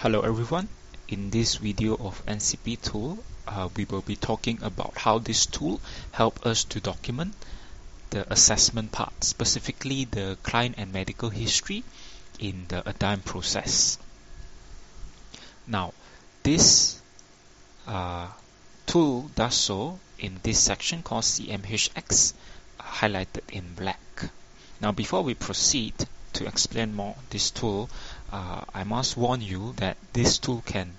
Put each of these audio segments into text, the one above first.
Hello everyone. In this video of NCP tool, we will be talking about how this tool helps us to document the assessment part, specifically the client and medical history in the ADIME process. Now, this tool does so in this section called CMHX, highlighted in black. Now, before we proceed to explain more this tool, I must warn you that this tool can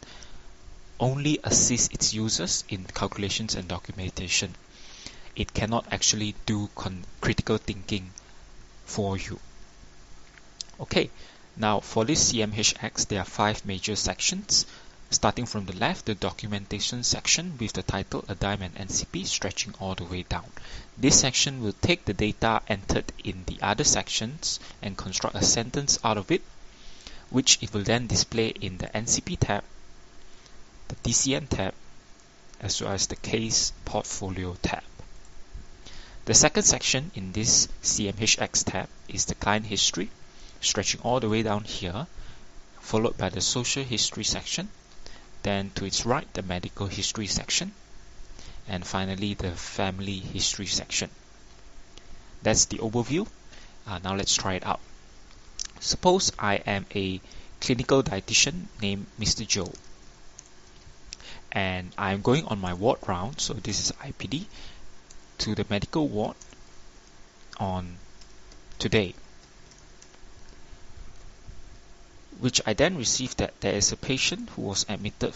only assist its users in calculations and documentation. It cannot actually do critical thinking for you. Okay, now for this CMHX, there are 5 major sections. Starting from the left, the documentation section with the title ADIME and NCP stretching all the way down. This section will take the data entered in the other sections and construct a sentence out of it, which it will then display in the NCP tab, the DCN tab, as well as the Case Portfolio tab. The second section in this CMHX tab is the client history, stretching all the way down here, followed by the social history section, then to its right the medical history section, and finally the family history section. That's the overview. Now let's try it out. Suppose I am a clinical dietitian named Mr. Joe, and I'm going on my ward round, so this is IPD, to the medical ward on today, which I then received that there is a patient who was admitted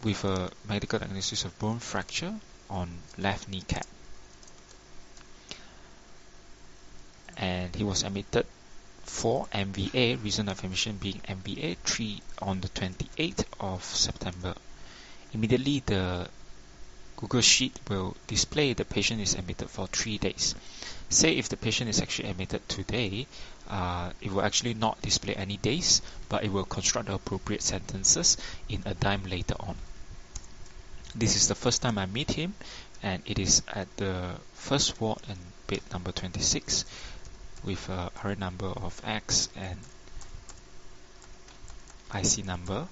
with a medical diagnosis of bone fracture on left kneecap, and he was admitted for MVA, reason of admission being MVA 3 on the 28th of September. Immediately the Google Sheet will display the patient is admitted for 3 days. Say if the patient is actually admitted today, it will actually not display any days, but it will construct the appropriate sentences in ADIME later on. This is the first time I meet him, and it is at the first ward in bed number 26 with a RN number of X and IC number,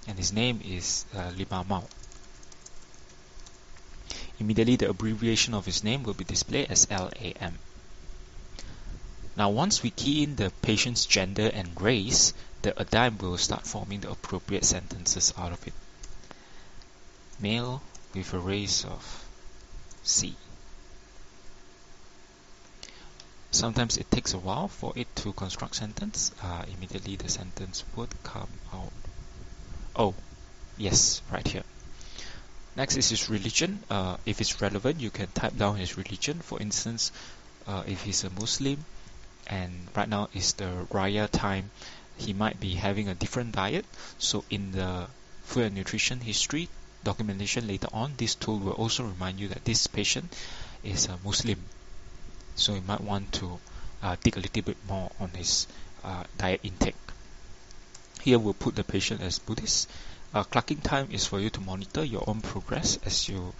and his name is Lima Mao. Immediately the abbreviation of his name will be displayed as LAM. Now once we key in the patient's gender and race, the ADIME will start forming the appropriate sentences out of it. Male with a race of C. Sometimes it takes a while for it to construct sentence. Immediately the sentence would come out. Oh, yes, right here. Next is his religion. If it's relevant, you can type down his religion. For instance, if he's a Muslim and right now is the Raya time, he might be having a different diet. So in the food and nutrition history documentation later on, this tool will also remind you that this patient is a Muslim. So you might want to dig a little bit more on his diet intake. Here we'll put the patient as Buddhist. Clocking time is for you to monitor your own progress as you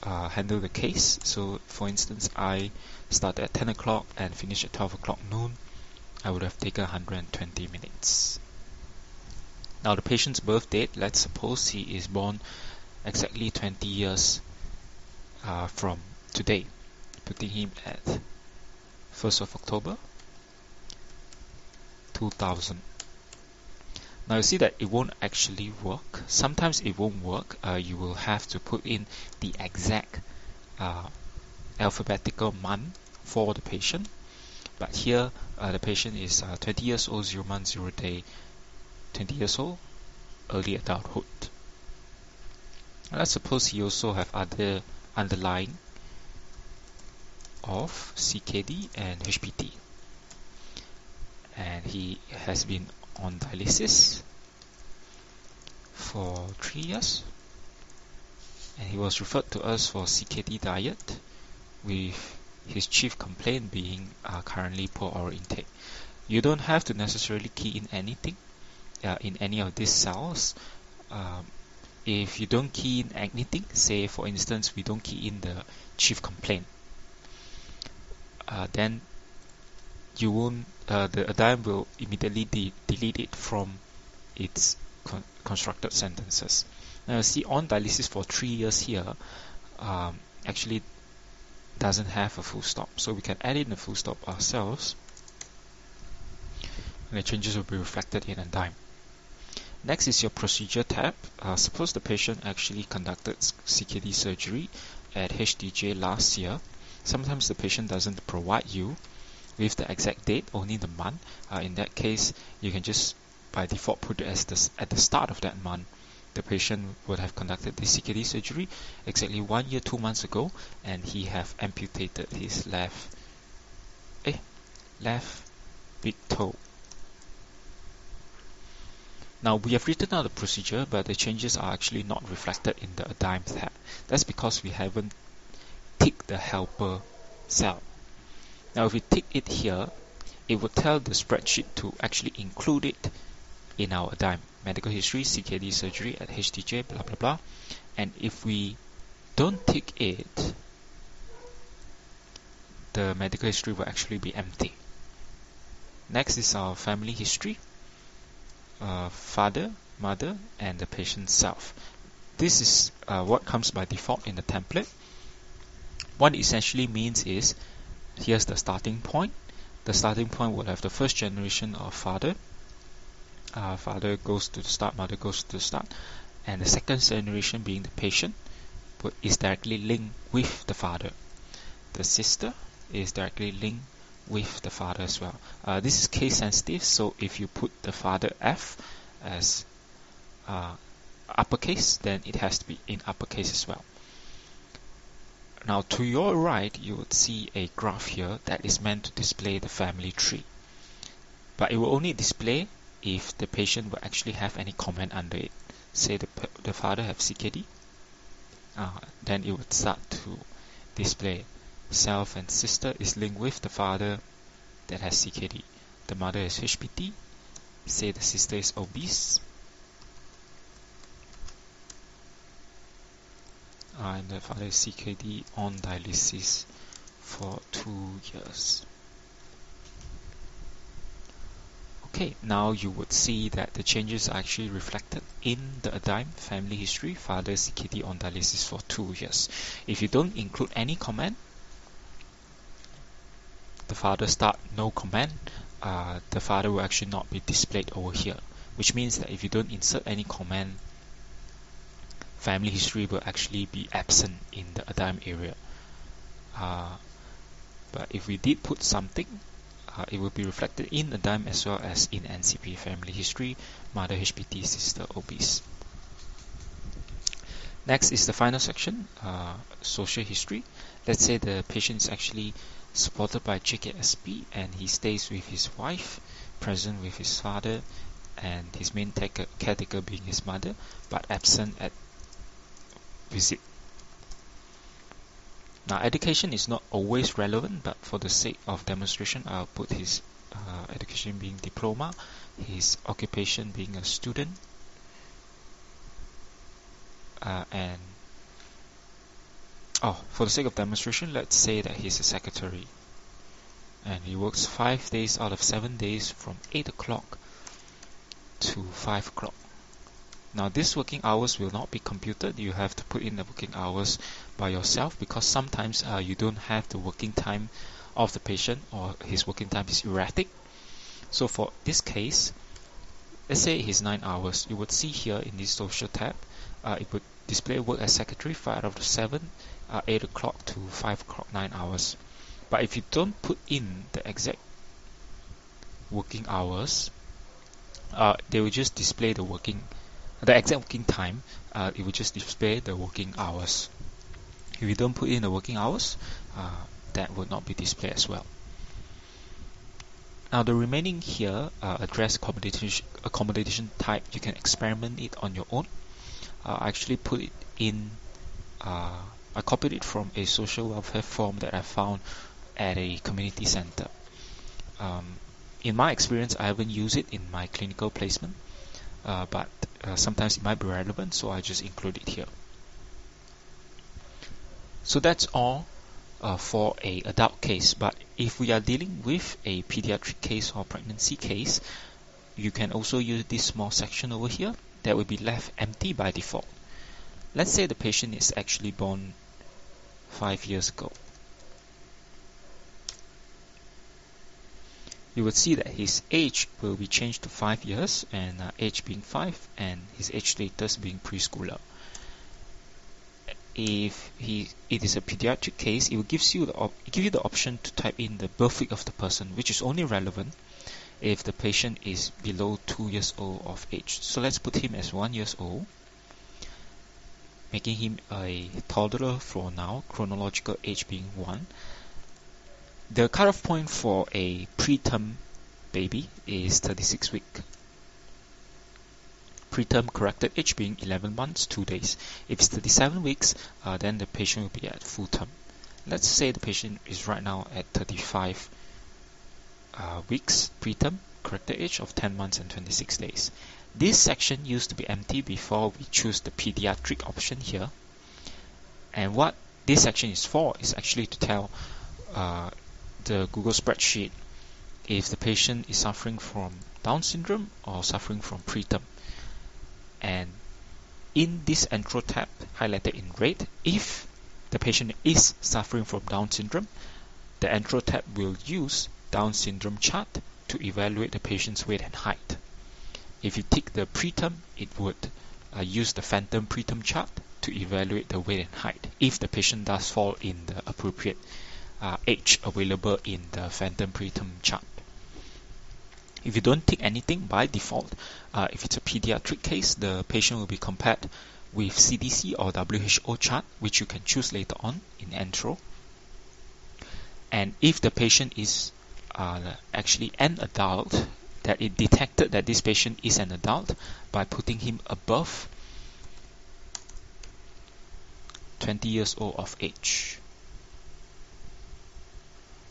handle the case. So for instance, I start at 10 o'clock and finish at 12 o'clock noon. I would have taken 120 minutes. Now the patient's birth date, let's suppose he is born exactly 20 years from today, putting him at 1st of October 2000. Now you see that it won't actually work. Sometimes it won't work. You will have to put in the exact alphabetical month for the patient. But here the patient is 20 years old, 0 month, 0 day, 20 years old, early adulthood. Now let's suppose he also have other underlying of CKD and HPT. And he has been on dialysis for 3 years, and he was referred to us for CKD diet, with his chief complaint being currently poor oral intake. You don't have to necessarily key in anything in any of these cells. If you don't key in anything, say for instance we don't key in the chief complaint, then you won't the ADIME will immediately delete it from its constructed sentences. Now you see on dialysis for 3 years here actually doesn't have a full stop, so we can add in a full stop ourselves, and the changes will be reflected in ADIME. Next is your procedure tab. Suppose the patient actually conducted CKD surgery at HDJ last year. Sometimes the patient doesn't provide you with the exact date, only the month. In that case, you can just by default put it as at the start of that month. The patient would have conducted the CKD surgery exactly 1 year, 2 months ago, and he have amputated his left big toe. Now we have written out the procedure, but the changes are actually not reflected in the ADIME tab. That's because we haven't ticked the helper cell. Now if we tick it here, it would tell the spreadsheet to actually include it in our ADIME. Medical history, CKD surgery at HDJ, blah blah blah. And if we don't tick it, the medical history will actually be empty. Next is our family history. Father, mother, and the patient self. This is what comes by default in the template. What it essentially means is, here's the starting point. The starting point will have the first generation of father. Father goes to the start, mother goes to the start. And the second generation, being the patient, is directly linked with the father. The sister is directly linked with the father as well. This is case sensitive, so if you put the father F as uppercase, then it has to be in uppercase as well. Now to your right, you would see a graph here that is meant to display the family tree, but it will only display if the patient will actually have any comment under it. Say the father have CKD, then it would start to display self and sister is linked with the father that has CKD. The mother is HPT. Say the sister is obese. And the father is CKD on dialysis for 2 years. Okay, now you would see that the changes are actually reflected in the ADIME family history. Father CKD on dialysis for 2 years. If you don't include any comment, the father start no comment, the father will actually not be displayed over here, which means that if you don't insert any comment, family history will actually be absent in the ADIME area. But if we did put something, it will be reflected in ADIME as well as in NCP family history, mother HPT, sister obese. Next is the final section, social history. Let's say the patient is actually supported by JKSP and he stays with his wife, present with his father, and his main caretaker being his mother, but absent at visit. Now education is not always relevant, but for the sake of demonstration, I'll put his education being diploma, his occupation being a student, and for the sake of demonstration, let's say that he's a secretary and he works 5 days out of 7 days from 8 o'clock to 5 o'clock. Now these working hours will not be computed. You have to put in the working hours by yourself, because sometimes you don't have the working time of the patient, or his working time is erratic. So for this case, let's say it's 9 hours. You would see here in this social tab, it would display work as secretary 5 out of 7, 8 o'clock to 5 o'clock, 9 hours. But if you don't put in the exact working hours, they will just display the exact working time. It will just display the working hours. If you don't put in the working hours, that would not be displayed as well. Now the remaining here, address accommodation type, you can experiment it on your own. I actually put it in, I copied it from a social welfare form that I found at a community center. In my experience, I haven't used it in my clinical placement, but sometimes it might be relevant, so I just include it here. So that's all for a adult case, but if we are dealing with a pediatric case or pregnancy case, you can also use this small section over here that will be left empty by default. Let's say the patient is actually born 5 years ago. You will see that his age will be changed to 5 years, and age being 5, and his age status being preschooler. If it is a pediatric case, it will give you the option to type in the birth week of the person, which is only relevant if the patient is below 2 years old of age. So let's put him as 1 year old, making him a toddler for now, chronological age being 1. The cutoff point for a preterm baby is 36 weeks. Preterm corrected age being 11 months, 2 days. If it's 37 weeks, then the patient will be at full term. Let's say the patient is right now at 35 weeks, preterm corrected age of 10 months and 26 days. This section used to be empty before we choose the pediatric option here. And what this section is for is actually to tell the Google spreadsheet if the patient is suffering from Down syndrome or suffering from preterm. And in this intro tab highlighted in red, if the patient is suffering from Down syndrome, the intro tab will use Down syndrome chart to evaluate the patient's weight and height. If you tick the preterm, it would use the phantom preterm chart to evaluate the weight and height if the patient does fall in the appropriate age available in the phantom preterm chart. If you don't tick anything, by default, if it's a pediatric case, the patient will be compared with CDC or WHO chart, which you can choose later on in intro. And if the patient is actually an adult, that it detected that this patient is an adult by putting him above 20 years old of age.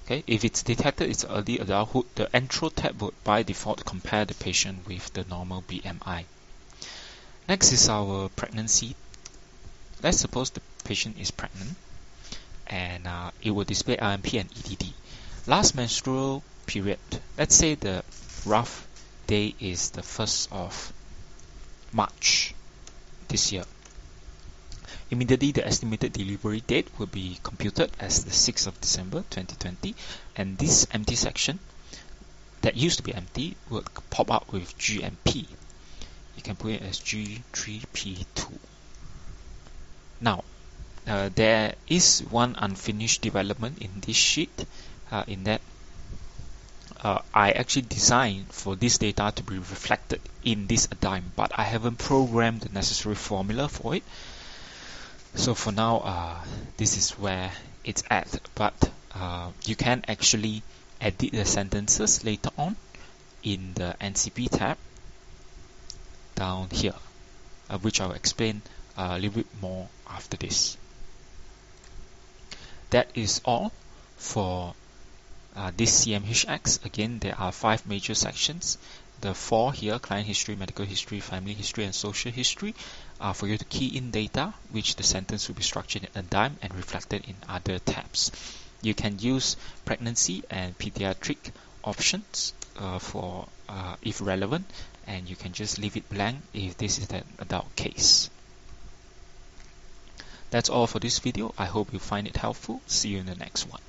Okay, if it's detected it's early adulthood, the intro tab would by default compare the patient with the normal BMI. Next is our pregnancy. Let's suppose the patient is pregnant, and it will display RMP and EDD. Last menstrual period, let's say the rough day is the 1st of March this year. Immediately, the estimated delivery date will be computed as the 6th of December 2020, and this empty section that used to be empty will pop up with GMP. You can put it as G3P2. Now, there is one unfinished development in this sheet, in that I actually designed for this data to be reflected in this ADIME, but I haven't programmed the necessary formula for it. So for now, this is where it's at, but you can actually edit the sentences later on in the NCP tab down here, which I'll explain a little bit more after this. That is all for this CMHX. Again, there are 5 major sections. The 4 here, client history, medical history, family history, and social history, are for you to key in data, which the sentence will be structured in ADIME and reflected in other tabs. You can use pregnancy and pediatric options for if relevant, and you can just leave it blank if this is an adult case. That's all for this video. I hope you find it helpful. See you in the next one.